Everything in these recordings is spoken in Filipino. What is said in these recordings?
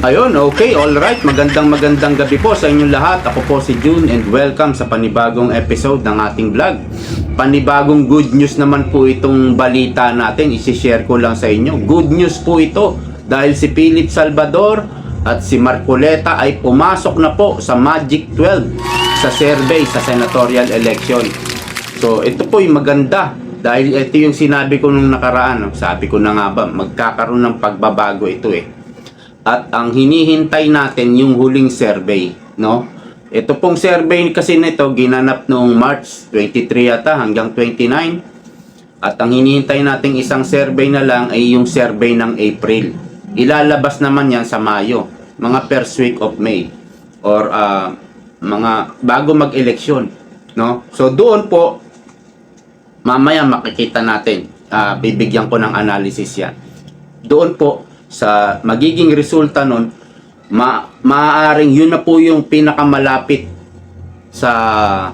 Ayun, okay, alright. Magandang gabi po sa inyong lahat. Ako po si June and welcome sa panibagong episode ng ating vlog. Panibagong good news naman po itong balita natin. Isishare ko lang sa inyo. Good news po ito dahil si Philip Salvador at si Marcoleta ay pumasok na po sa Magic 12 sa survey sa senatorial election. So ito po yung maganda dahil ito yung sinabi ko nung nakaraan. Sabi ko na nga ba, magkakaroon ng pagbabago ito eh. At ang hinihintay natin yung huling survey, no? Ito pong survey kasi nito ginanap noong March 23 yata hanggang 29. At ang hinihintay nating isang survey na lang ay yung survey ng April. Ilalabas naman yan sa Mayo, mga first week of May or mga bago mag-eleksyon, no? So doon po mamaya makikita natin, bibigyan ko ng analysis yan. Doon po sa magiging resulta nun, maaaring yun na po yung pinakamalapit sa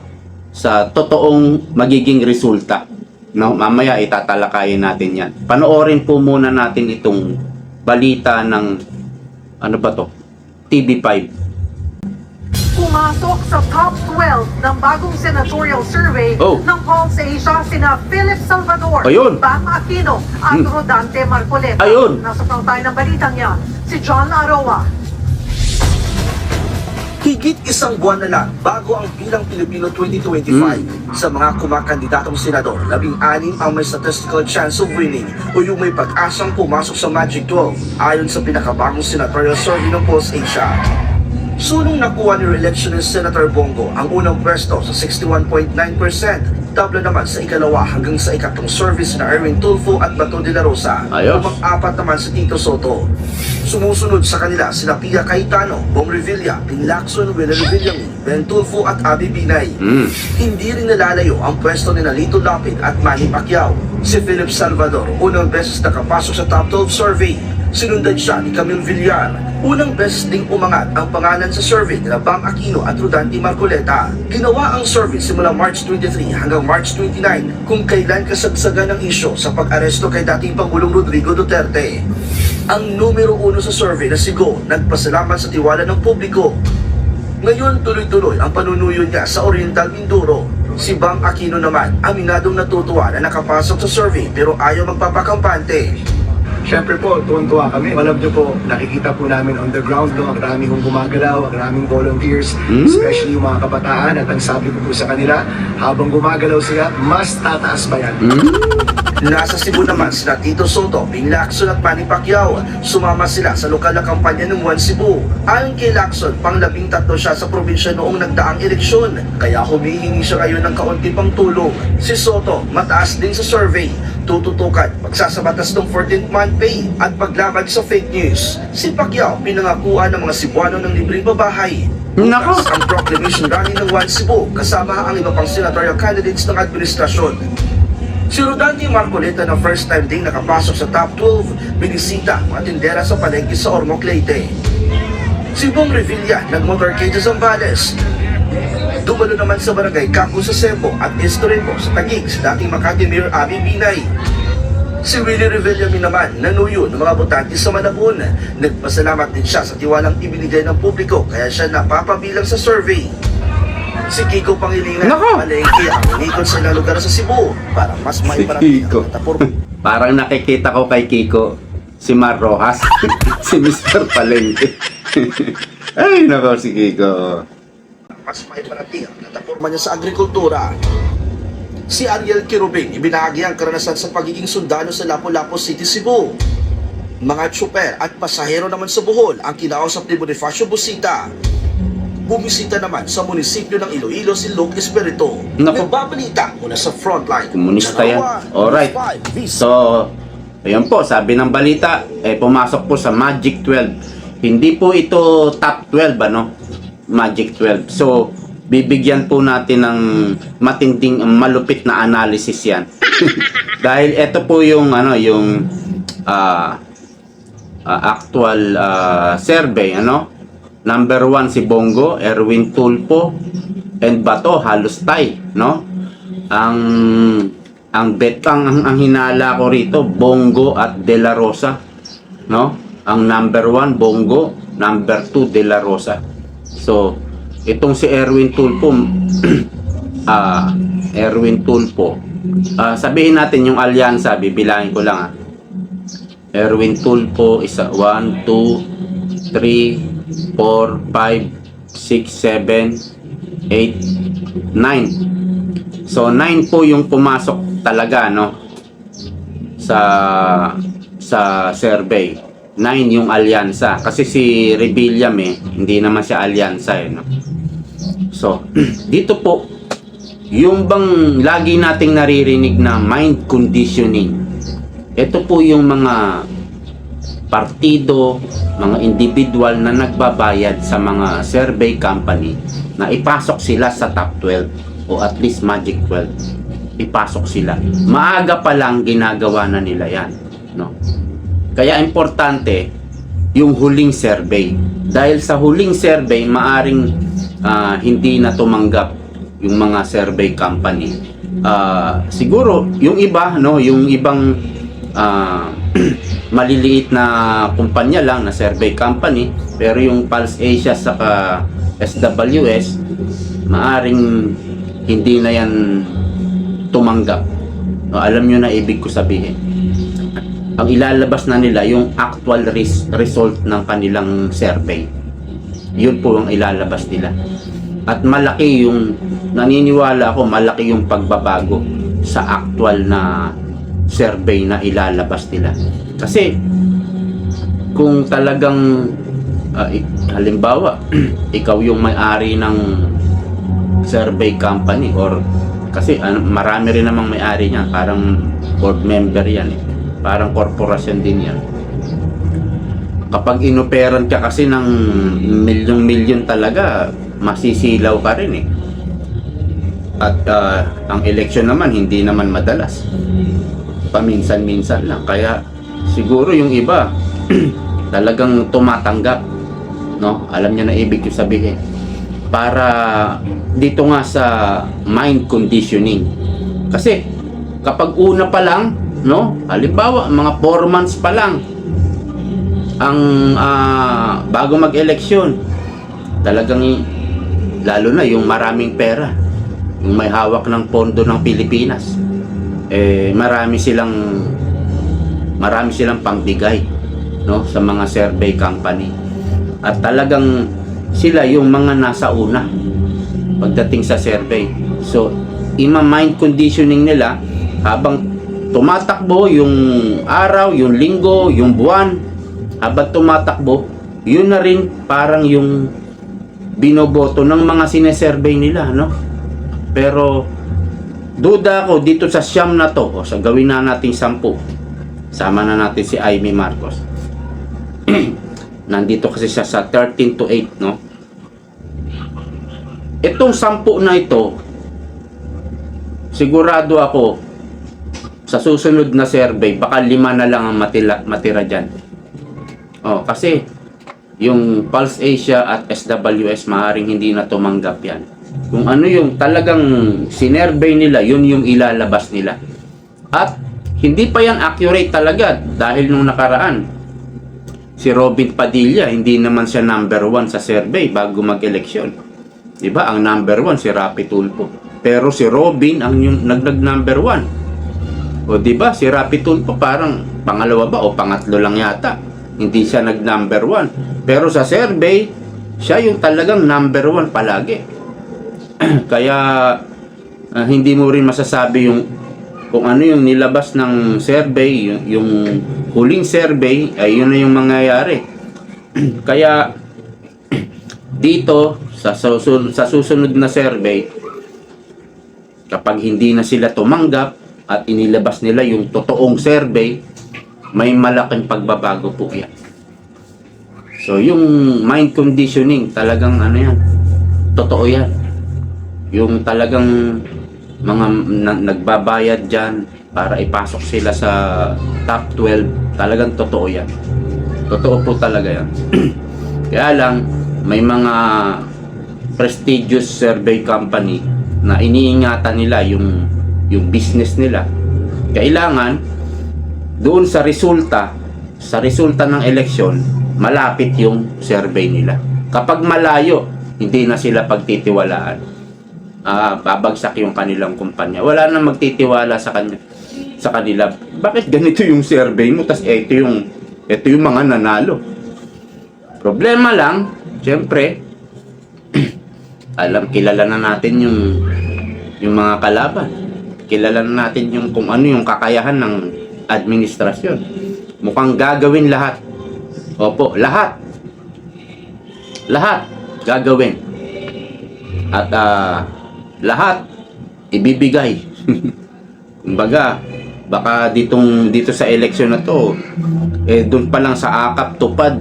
totoong magiging resulta, no? Mamaya itatalakayin natin yan. Panoorin po muna natin itong balita ng ano ba to? TV5. Pumasok sa top 12 ng bagong senatorial survey ng Pulse Asia sina Philip Salvador, Ayun. Bam Aquino at Rodante Marcoleta. Ayun. Nasa tayo ng balitang yan, si John Aroa. Higit isang buwan na lang bago ang bilang Pilipino 2025 sa mga kumakandidatong senador, 16 ang may statistical chance of winning o yung may pag-asang pumasok sa Magic 12 ayon sa pinakabagong senatorial survey ng Pulse Asia. Sunong nakuha ni re-election ni Senator Bongo ang unang pwesto sa 61.9%, tabla naman sa ikalawa hanggang sa ikatlong service na Erwin Tulfo at Bato de la Rosa. Pumang-apat naman si Tito Soto. Sumusunod sa kanila sina Pia Cayetano, Bong Revilla, Ping Lacson, Willie Revillame, Ben Tulfo at Abby Binay. Hindi rin nalalayo ang pwesto ni Lito Lapid at Manny Pacquiao. Si Philip Salvador, unang beses nakapasok sa top 12 survey. Sinundan siya ni Camille Villar. Unang beses ding umangat ang pangalan sa survey nila Bam Aquino at Rodante Marcoleta. Ginawa ang survey simula March 23 hanggang March 29 kung kailan kasagsagan ng isyo sa pag-aresto kay dating Pangulong Rodrigo Duterte. Ang numero 1 sa survey na si Go nagpasalamat sa tiwala ng publiko. Ngayon tuloy-tuloy ang panunuyo niya sa Oriental Mindoro. Si Bam Aquino naman aminadong natutuwa na nakapasok sa survey pero ayaw magpapakampante. Siyempre po, tuwan-tuwa kami. Alam niyo po, nakikita po namin on the ground, no, ang raming hong gumagalaw, ang raming volunteers, especially yung mga kabataan. At ang sabi ko po sa kanila, habang gumagalaw sila, mas tataas ba yan? Nasa Cebu naman sina Tito Soto, Ping Lacson at Manny Pacquiao. Sumama sila sa lokal na kampanya ng One Cebu. Ayon kay Lacson, pang-13 siya sa probinsya noong nagdaang eleksyon. Kaya humihingi siya ngayon ng kaunti pang tulong. Si Soto, mataas din sa survey. Tututukan, magsasabatas ng 14th month pay at paglaban sa fake news. Si Pacquiao, pinangakuan ng mga Cebuano ng libreng babahay. Bukas ang proclamation rally ng One Cebu kasama ang iba pang senatorial candidates ng administrasyon. Si Rodante Marcoleta na first time ding nakapasok sa top 12, binisita ang tindera sa palengke sa Ormoc, Leyte. Si Bong Revilla nag-motorcade sa Zambales. Dumalo naman sa barangay Caco sa Sembo at Estorebo sa Taguig si dating Makati Mayor Abby Binay. Si Willie Revillame naman nanuyo ng mga botante sa Malabon. Nagpasalamat din siya sa tiwalang ibinigay ng publiko kaya siya napapabilang sa survey. Si Kiko Pangilinan, palengke ang unikot sa ilang lugar sa Cebu para mas maiparating ang natapor. Parang nakikita ko kay Kiko si Mar Rojas, si Mr. Palengke. Ay, nako si Kiko. Mas maiparating ang nataporma niya sa agrikultura. Si Ariel Kirubing, ibinahagi ang karanasan sa pagiging sundalo sa Lapu-Lapu City, Cebu. Mga tsuper at pasahero naman sa Bohol ang kinausap ni Bonifacio Busita. Bumisita naman sa munisipyo ng Iloilo si Luke Espirito. Nagbabalita mula sa frontline. Komunista yan. Alright. So, ayun po, sabi ng balita, pumasok po sa Magic 12. Hindi po ito top 12, ano? Magic 12. So, bibigyan po natin ng matinding, malupit na analysis yan. Dahil ito po yung, ano, yung actual survey, ano? Number 1 si Bongo, Erwin Tulfo, and Bato, halos tie, no? Ang hinala ko rito, Bongo at De La Rosa, no? Ang number 1, Bongo. Number 2, De La Rosa. So, itong si Erwin Tulfo, sabihin natin yung alyansa, bibilangin ko lang Erwin Tulfo, 1, 2, 3, 4, 5, 6, 7, 8, 9. So 9 po yung pumasok talaga, no, sa survey. 9 yung alyansa kasi si Rebellion hindi naman siya alyansa no. So dito po yung bang lagi nating naririnig na mind conditioning. Ito po yung mga partido, mga individual na nagbabayad sa mga survey company na ipasok sila sa top 12 o at least magic 12. Ipasok sila. Maaga pa lang ginagawa na nila yan, no? Kaya importante yung huling survey. Dahil sa huling survey, maaring hindi na tumanggap yung mga survey company. Siguro yung iba, no, yung ibang maliliit na kumpanya lang na survey company, pero yung Pulse Asia saka SWS maaring hindi na yan tumanggap. No, alam nyo na ibig ko sabihin. Ang ilalabas na nila yung actual result ng kanilang survey. Yun po ang ilalabas nila. At malaki yung, naniniwala ako, malaki yung pagbabago sa actual na survey na ilalabas nila. Kasi kung talagang halimbawa ikaw yung may-ari ng survey company, or kasi marami rin namang may-ari niya, parang board member yan parang korporasyon din yan. Kapag inoperan ka kasi ng milyong-milyon talaga, masisilaw ka rin At ang eleksyon naman hindi naman madalas, paminsan-minsan lang. Kaya siguro yung iba talagang tumatanggap, no? Alam niya na ibig ko sabihin. Para dito nga sa mind conditioning. Kasi kapag una pa lang, no? Halimbawa, mga 4 months pa lang ang bago mag-eleksyon, talagang lalo na yung maraming pera, yung may hawak ng pondo ng Pilipinas, marami silang pangbigay, no, sa mga survey company. At talagang sila yung mga nasa una pagdating sa survey. So ima-mind conditioning nila habang tumatakbo yung araw, yung linggo, yung buwan, habang tumatakbo, yun na rin parang yung binoboto ng mga sinesurvey nila, no? Pero duda ako dito sa siyam na to, o sa gawin na nating 10, sama na natin si Amy Marcos. Nandito kasi siya sa 13 to 8, no? Itong 10 na ito, sigurado ako sa susunod na survey baka 5 na lang ang matira dyan. Kasi yung Pulse Asia at SWS maaaring hindi na tumanggap yan. Kung ano yung talagang sinervey nila, yun yung ilalabas nila. At hindi pa yan accurate talaga dahil nung nakaraan si Robin Padilla, hindi naman siya number 1 sa survey bago mag-eleksyon. Diba? Ang number 1 si Rapi Tulfo. Pero si Robin ang yung number 1. O diba? Si Rapi Tulfo parang pangalawa ba o pangatlo lang yata. Hindi siya number 1. Pero sa survey, siya yung talagang number 1 palagi. Kaya hindi mo rin masasabi yung kung ano yung nilabas ng survey, yung huling survey, ay yun na yung mangyayari. Kaya dito sa susunod na survey, kapag hindi na sila tumanggap at inilabas nila yung totoong survey, may malaking pagbabago po yan. So yung mind conditioning, talagang ano yan, totoo yan. Yung talagang mga nagbabayad dyan para ipasok sila sa top 12, talagang totoo yan. Totoo po talaga yan. Kaya lang, may mga prestigious survey company na iniingatan nila yung business nila. Kailangan doon sa resulta, sa resulta ng eleksyon, malapit yung survey nila. Kapag malayo, hindi na sila pagtitiwalaan. Babagsak yung kanilang kumpanya. Wala na magtitiwala sa kanila. Bakit ganito yung survey mo? Tas ito yung mga nanalo. Problema lang, syempre, kilala na natin yung mga kalaban. Kilala na natin kung ano yung kakayahan ng administrasyon. Mukhang gagawin lahat. Opo, lahat. Lahat gagawin. At lahat ibibigay. Kumbaga, baka dito sa eleksyon na to, doon pa lang sa akap tupad,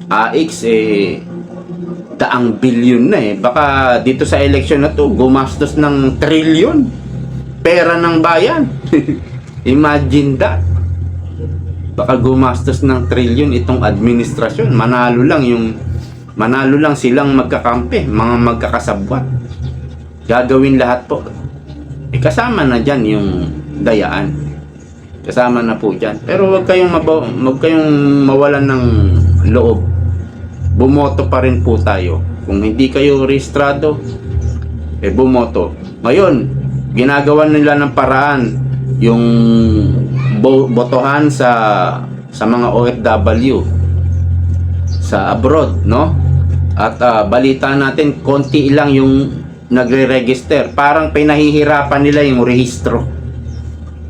AX, daang bilyon na Baka dito sa eleksyon na to, gumastos ng trilyon. Pera ng bayan. Imagine that. Baka gumastos ng trilyon itong administrasyon. Manalo lang silang magkakampi, mga magkakasabwat. Gagawin lahat po. Kasama na dyan yung dayaan. Kasama na po dyan. Pero wag kayong mawalan ng loob. Bumoto pa rin po tayo. Kung hindi kayo rehistrado, bumoto. Ngayon, ginagawa nila ng paraan yung botohan sa mga OFW sa abroad, no? At balita natin, konti lang yung nagre-register. Parang pinahihirapan nila yung rehistro.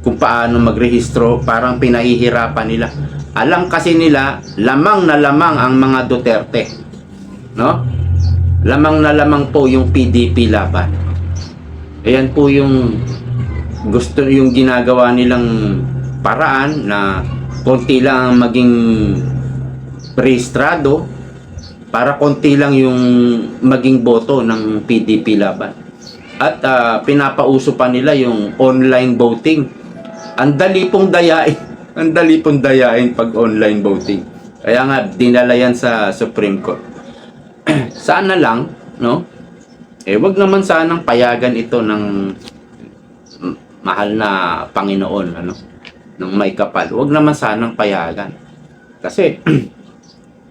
Kung paano magrehistro, parang pinahihirapan nila. Alam kasi nila, lamang na lamang ang mga Duterte. No? Lamang na lamang po yung PDP laban. Ayan po yung ginagawa nilang paraan na konti lang ang maging rehistrado para konti lang yung maging boto ng PDP laban. At pinapauso pa nila yung online voting. Ang dali pong dayain pag online voting. Kaya nga dinala yan sa Supreme Court. Sana lang, no? Wag naman sanang payagan ito ng mahal na Panginoon, ano? Ng may kapal. Wag naman sanang payagan. Kasi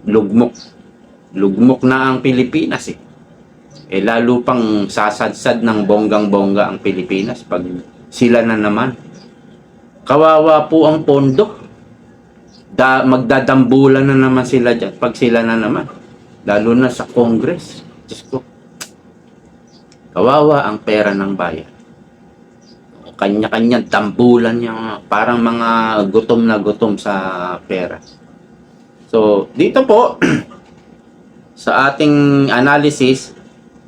lugmok na ang Pilipinas lalo pang sasadsad ng bonggang-bongga ang Pilipinas pag sila na naman. Kawawa po ang pondo. Magdadambulan na naman sila dyan pag sila na naman. Lalo na sa Congress. Diyos ko. Kawawa ang pera ng bayan. Kanya-kanya dambulan niya. Parang mga gutom na gutom sa pera. So, dito po, sa ating analysis,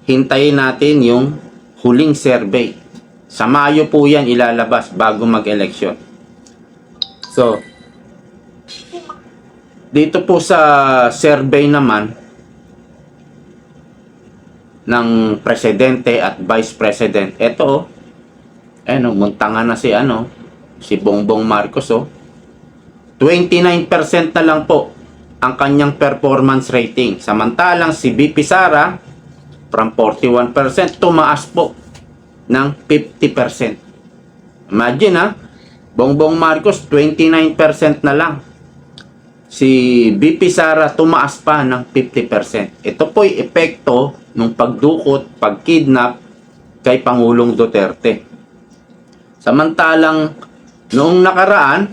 hintayin natin yung huling survey. Sa Mayo po yan ilalabas bago mag-eleksyon. So, dito po sa survey naman ng presidente at vice president, ito muntangan na si Bongbong Marcos 29% na lang po ang kanyang performance rating. Samantalang si VP Sara from 41% tumaas po ng 50%. Imagine Bongbong Marcos 29% na lang. Si VP Sara tumaas pa ng 50%. Ito po'y epekto ng pagdukot, pagkidnap kay Pangulong Duterte. Samantalang noong nakaraan,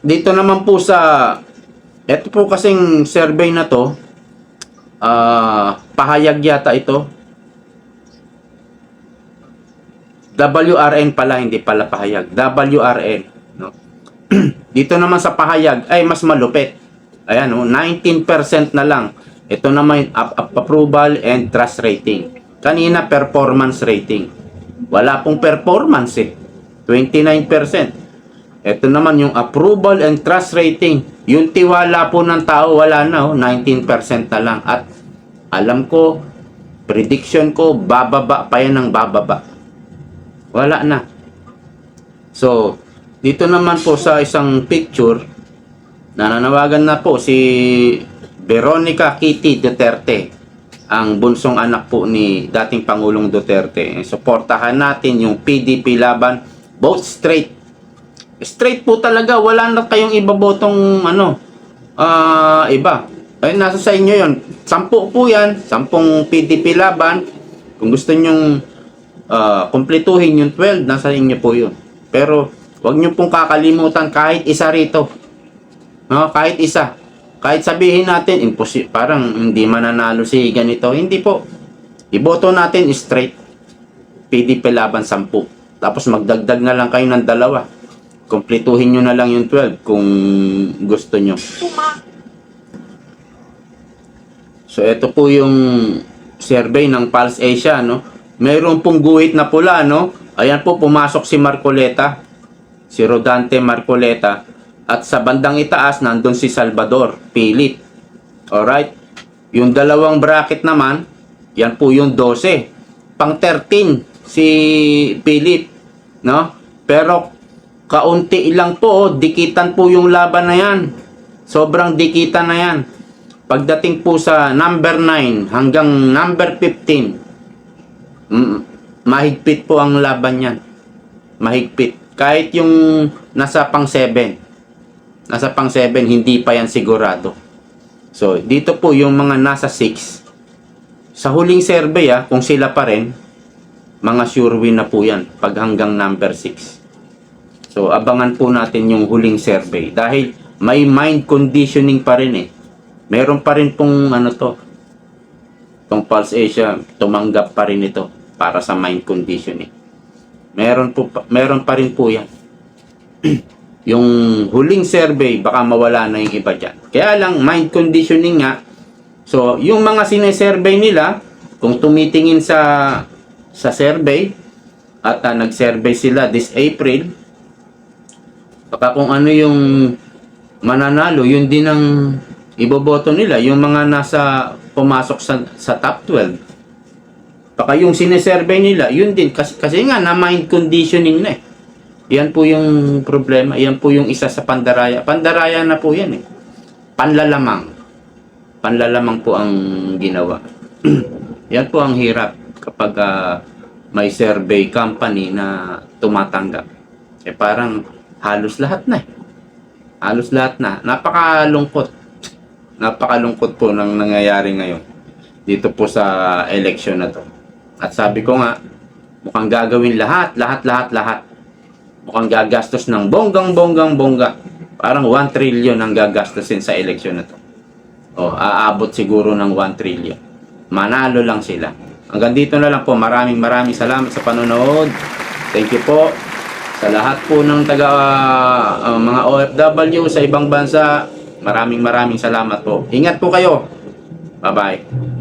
dito naman po ito po kasing survey na to, pahayag yata ito. WRN pala, hindi pala pahayag. WRN. No? Dito naman sa pahayag, mas malupit. Ayan, 19% na lang. Ito naman approval and trust rating. Kanina, performance rating. Wala pong performance 29%. Ito naman yung approval and trust rating. Yung tiwala po ng tao, wala na 19% na lang. At alam ko, prediction ko, bababa pa yan ng bababa. Wala na. So, dito naman po sa isang picture, nananawagan na po si Veronica Kitty Duterte, ang bunsong anak po ni dating Pangulong Duterte. Suportahan natin yung PDP laban, both straight Straight po talaga, wala na kayong ibabotong iba. Ay, nasa sa inyo yon. 10 po yan, 10 PDP laban. Kung gusto nyong kumpletuhin yung 12, nasa inyo po yun. Pero, wag nyo pong kakalimutan kahit isa rito. No, kahit isa. Kahit sabihin natin, parang hindi mananalo si ganito. Hindi po. Iboto natin straight. PDP laban 10. Tapos magdagdag na lang kayo ng 2. Kumpletuhin nyo na lang yung 12 kung gusto nyo. So, ito po yung survey ng Pulse Asia, no? Mayroon pong guhit na pula, no? Ayan po, pumasok si Marcoleta. Si Rodante Marcoleta. At sa bandang itaas, nandun si Salvador Philip. Alright? Yung dalawang bracket naman, yan po yung 12. Pang 13, si Philip. No? Pero, kaunti lang po, dikitan po yung laban na yan. Sobrang dikitan na yan. Pagdating po sa number 9 hanggang number 15, mahigpit po ang laban yan. Mahigpit. Kahit yung nasa pang 7, hindi pa yan sigurado. So, dito po yung mga nasa 6. Sa huling survey, kung sila pa rin, mga sure win na po yan pag hanggang number 6. So, abangan po natin yung huling survey. Dahil may mind conditioning pa rin Meron pa rin pong itong Pulse Asia, tumanggap pa rin ito para sa mind conditioning. Meron pa rin po yan. Yung huling survey, baka mawala na yung iba dyan. Kaya lang, mind conditioning nga. So, yung mga sinesurvey nila, kung tumitingin sa survey, at nag-survey sila this April, baka kung ano yung mananalo, yun din ang iboboto nila, yung mga nasa pumasok sa top 12. Baka yung sinesurvey nila, yun din. Kasi nga, na mind conditioning na Yan po yung problema. Yan po yung isa sa pandaraya. Pandaraya na po yan Panlalamang. Panlalamang po ang ginawa. Yan po ang hirap kapag may survey company na tumatanggap. Parang halos lahat na Halos lahat na. Napakalungkot po ng nangyayari ngayon dito po sa election na to. At sabi ko nga, mukhang gagawin lahat. Mukhang gagastos ng bongga. Parang 1 trillion ang gagastosin sa election na to. Aabot siguro ng 1 trillion. Manalo lang sila. Hanggang dito na lang po. Maraming salamat sa panonood. Thank you po sa lahat po ng mga OFW sa ibang bansa. Maraming salamat po. Ingat po kayo. Bye-bye.